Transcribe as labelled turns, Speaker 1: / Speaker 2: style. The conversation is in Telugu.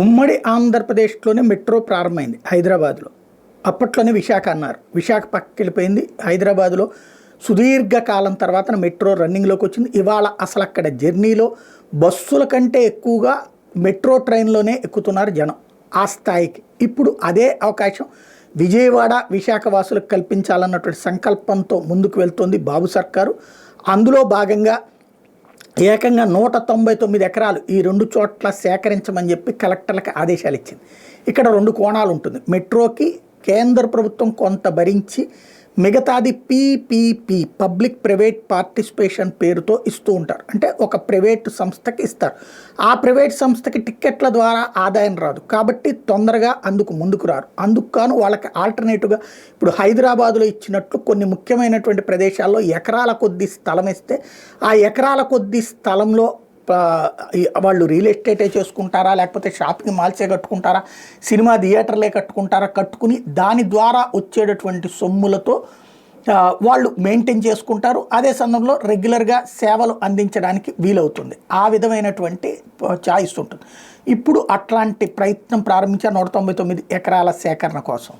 Speaker 1: ఉమ్మడి ఆంధ్రప్రదేశ్లోనే మెట్రో ప్రారంభమైంది హైదరాబాద్లో. అప్పట్లోనే విశాఖ అన్నారు. విశాఖ పక్కకి వెళ్ళిపోయింది. హైదరాబాద్లో సుదీర్ఘకాలం తర్వాత మెట్రో రన్నింగ్లోకి వచ్చింది. ఇవాళ అసలు అక్కడ జర్నీలో బస్సుల కంటే ఎక్కువగా మెట్రో ట్రైన్లోనే ఎక్కుతున్నారు జనం. ఆ స్థాయికి ఇప్పుడు అదే అవకాశం విజయవాడ విశాఖ వాసులకు కల్పించాలన్నటువంటి సంకల్పంతో ముందుకు వెళ్తోంది బాబు సర్కారు. అందులో భాగంగా ఏకంగా 199 ఎకరాలు ఈ 2 చోట్ల సేకరించమని చెప్పి కలెక్టర్లకు ఆదేశాలు ఇచ్చింది. ఇక్కడ 2 కోణాలు ఉంటుంది. మెట్రోకి కేంద్ర ప్రభుత్వం కొంత భరించి మిగతాది పీపీపీ పబ్లిక్ ప్రైవేట్ పార్టిసిపేషన్ పేరుతో ఇస్తూ ఉంటారు. అంటే ఒక ప్రైవేట్ సంస్థకి ఇస్తారు. ఆ ప్రైవేట్ సంస్థకి టిక్కెట్ల ద్వారా ఆదాయం రాదు కాబట్టి తొందరగా అందుకు ముందుకు రారు. అందుకు కాను వాళ్ళకి ఆల్టర్నేటివ్గా ఇప్పుడు హైదరాబాదులో ఇచ్చినట్లు కొన్ని ముఖ్యమైనటువంటి ప్రదేశాల్లో ఎకరాల కొద్ది స్థలం ఇస్తే ఆ ఎకరాల కొద్ది స్థలంలో వాళ్ళు రియల్ ఎస్టేటే చేసుకుంటారా, లేకపోతే షాపింగ్ మాల్సే కట్టుకుంటారా, సినిమా థియేటర్లే కట్టుకుంటారా, కట్టుకుని దాని ద్వారా వచ్చేటటువంటి సొమ్ములతో వాళ్ళు మెయింటైన్ చేసుకుంటారు. అదే సమయంలో రెగ్యులర్గా సేవలు అందించడానికి వీలవుతుంది. ఆ విధమైనటువంటి చాయిస్ ఉంటుంది. ఇప్పుడు అట్లాంటి ప్రయత్నం ప్రారంభించారు 199 ఎకరాల సేకరణ కోసం.